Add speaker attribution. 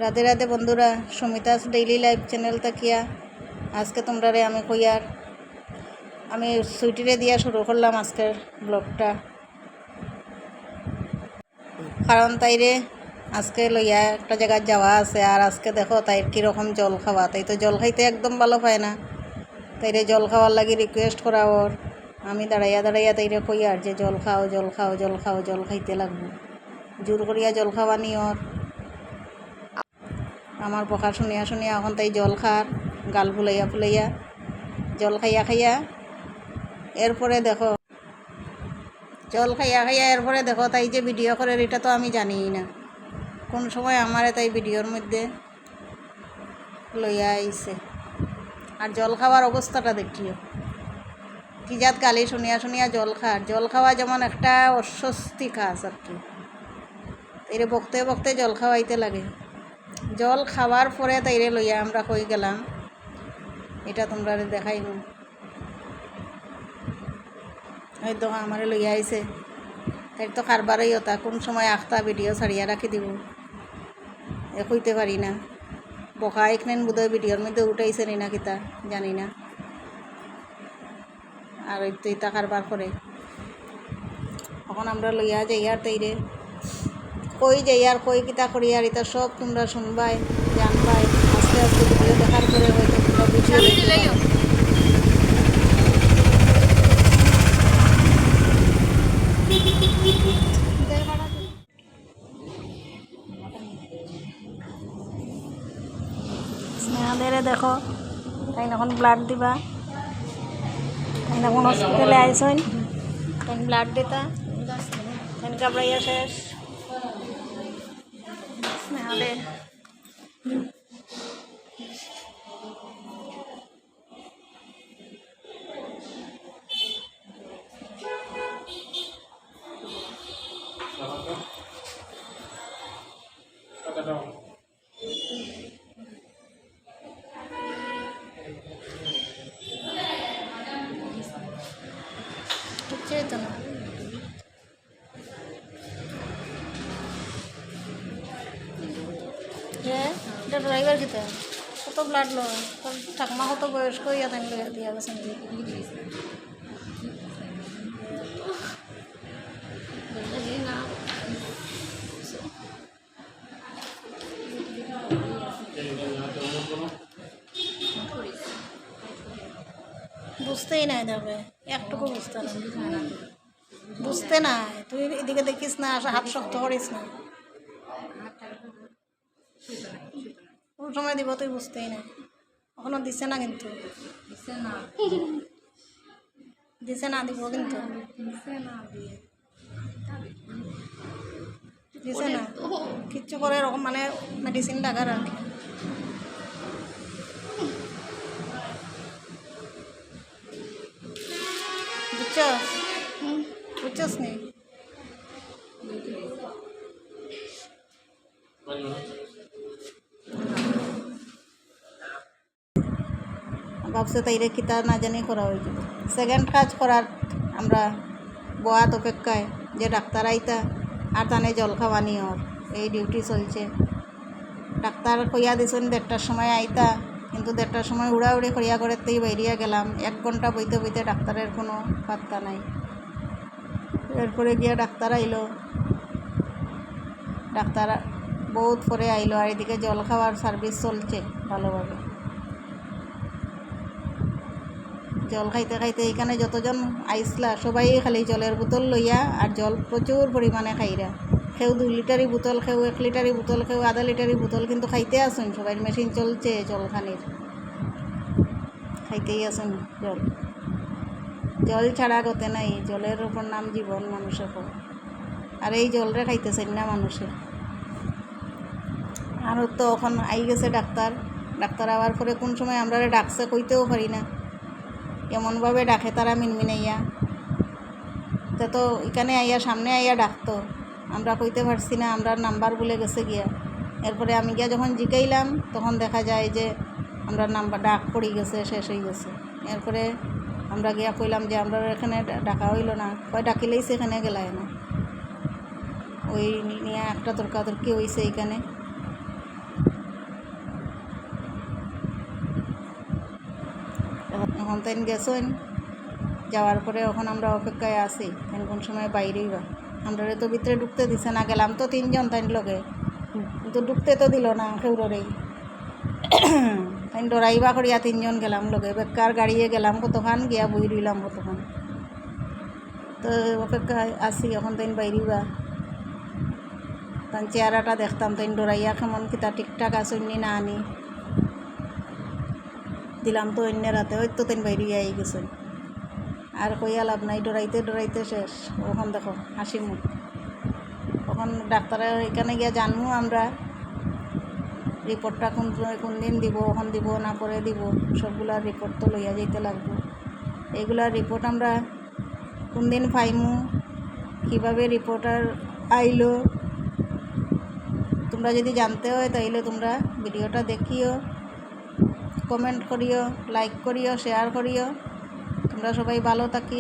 Speaker 1: রাধে রাধে বন্ধুরা, Sumita's daily life channel তাকিয়া আজকে তোমরা আমি কইয়ার আমি সুইটিরে দিয়া শুরু করলাম আজকের ব্লগটা। কারণ তাইরে আজকে লইয়া একটা জায়গায় যাওয়া আছে, আর আজকে দেখো তাইর কীরকম জল খাওয়া। তাই তো জল খাইতে একদম ভালো পায় না, তাইরে জল খাওয়ার লাগি রিকোয়েস্ট করা ওর। আমি দাঁড়াইয়া দাঁড়াইয়া তাইরে কইয়ার যে জল খাও জল খাও জল খাও, জল খাইতে লাগবো। জোর করিয়া জল খাওয়া নি ওর। আমার বকা শুনিয়া শুনিয়া এখন তাই জল খার গাল ফুলাইয়া ফুলাইয়া জল খাইয়া খাইয়া এরপরে দেখো জল খাইয়া খাইয়া এরপরে দেখো তাই যে ভিডিও করে, এটা তো আমি জানিই না কোন সময় আমারে তাই ভিডিওর মধ্যে লইয়া আইছে। আর জল খাওয়ার অবস্থাটা দেখিও, কি জাত গালি শুনিয়া শুনিয়া জল খার। জল খাওয়া যেমন একটা অস্বস্তি কাজ আর কি, এরে বকতে বকতে জল খাওয়াইতে লাগে। জল খাওয়ার পরে তাইরে লইয়া আমরা কই গেলাম, এটা তোমরা দেখাইব। হয়তো আমারে লইয়া আইছে, তাই তো কারবারই হতা কোন সময় আখতা ভিডিও ছাড়িয়া রাখি দিব এ কইতে পারি না। বকা এখানে বোধহয় ভিডিওর মধ্যে উঠাইছে নি না কিতা জানি না। আর ওই তো ইতা কারবার করে এখন আমরা লইয়া যাই আর তাইরে কই যাই আর কই কিতা করি, আর এটা সব তোমরা শুনবাই জানবাই। আস্তে আস্তে ভিডিও দেখার পরে হয়তো তোমরা বুঝিয়ে স্নেহাদের দেখো তাই এখন ব্লাড দিবা, তাই এখন হসপিটালে আইসন, তাই ব্লাড দিতা তাই কাবড়াইয়া শেষ। স্নেহাদের হচ্ছে তো না এটা ড্রাইভার খেতে কত ব্লাড লয়, ঠাকমা কত বয়স্ক ইয়া তাই দিয়া গেছেন। বুঝতেই নাই যাবে, একটুকু বুঝতে না, বুঝতে নাই। তুই এদিকে দেখিস না, হাত শক্ত করিস না, কোন সময় দিব তুই বুঝতেই না। এখনো দিছে না, কিন্তু দিছে না, দিব কিন্তু দিছে না কিচ্ছু করে এরকম মানে মেডিসিন লাগার আর কি। বুঝছস বুঝছস নি ভাবছে তাইরে কিতা না জানি করা হয়েছে। সেকেন্ড কাজ করার আমরা বয়াত অপেক্ষায় যে ডাক্তার আইতা আর তানে জল খাওয়ানি ওর এই ডিউটি চলছে। ডাক্তার কইয়া দিছেন 1:30টার সময় আইতা, কিন্তু 1:30টার সময় উড়াউড়ি করিয়া করেতেই বাইরিয়া গেলাম। 1 ঘন্টা বইতে বইতে ডাক্তারের কোনো পাত্তা নাই। এরপরে গিয়া ডাক্তার আইলো, ডাক্তার বহুত পরে আইলো, আর এদিকে জল খাওয়ার সার্ভিস চলছে ভালোভাবে। জল খাইতে খাইতে এখানে যতজন আইসলা সবাই খালি জলের বোতল লইয়া, আর জল প্রচুর পরিমাণে খাইরা। কেউ 2 লিটারি বোতল, কেউ 1 লিটারি বোতল, কেউ আধা লিটারি বোতল, কিন্তু খাইতে আসুন সবাই। মেশিন চলছে জলখানির, খাইতেই আসুন জল। জল ছাড়া গতে নাই, জলের ওপর নাম জীবন মানুষের পর। আর এই জলরে খাইতেছেন না মানুষের। আর তো এখন আই গেছে ডাক্তার। ডাক্তার আবার পরে কোন সময় আমরা ডাকছে কইতেও পারি না, এমনভাবে ডাকে তারা মিনমিনাইয়া। তো এখানে আইয়া সামনে আইয়া ডাকতো, আমরা কইতে পারছি না, আমরা নাম্বার বলে গেছে গিয়া। এরপরে আমি গিয়া যখন জিগাইলাম তখন দেখা যায় যে আমরা নাম্বার ডাক পড়ে গেছে, শেষ হয়ে গেছে। এরপরে আমরা গিয়া কইলাম যে আমরা এখানে ডাকা হইল না, কয় ডাকিলেই সেখানে গেলায় না। ওই নিয়ে একটা তর্কাতর্কি হয়েছে এইখানে। এখন তাই গেছেন, যাওয়ার পরে এখন আমরা অপেক্ষায় আছি তাই কোন সময় বাইরেই বা আমরা তো ভিতরে ঢুকতে দিছে না, গেলাম তো 3 জন তাই লগে, কিন্তু ঢুকতে তো দিল না কেউরেই। তাই ডরাইবা করিয়া 3 জন গেলাম লগে, বেকার গাড়িয়ে গেলাম কতক্ষণ, গিয়া বই রইলাম কতক্ষণ। তো অপেক্ষায় আছি এখন তাই বাইরেই তাই চেহারাটা দেখতাম, তাই ডরাইয়া কেমন কিতা ঠিকঠাক আসেননি না আনি দিলাম তো অন্য রাতে হয়তো তাই বাইরে আই গেছেন। আর কইয়া লাভ নাই, ডরাইতে ডরাইতে শেষ। ওখান দেখো হাসি মুখ। তখন ডাক্তারের এখানে গিয়া জানবো আমরা রিপোর্টটা কোন দিন দিব, ওখান দিব না পরে দিব, সবগুলার রিপোর্ট তো লইয়া যেতে লাগবো। এইগুলার রিপোর্ট আমরা কোন দিন পাইমু, কীভাবে রিপোর্টার আইলো, তোমরা যদি জানতে হয় তাইলে তোমরা ভিডিওটা দেখিও, কমেন্ট করিও, লাইক করিও, শেয়ার করিও। তোমরা সবাই ভালো থাকি।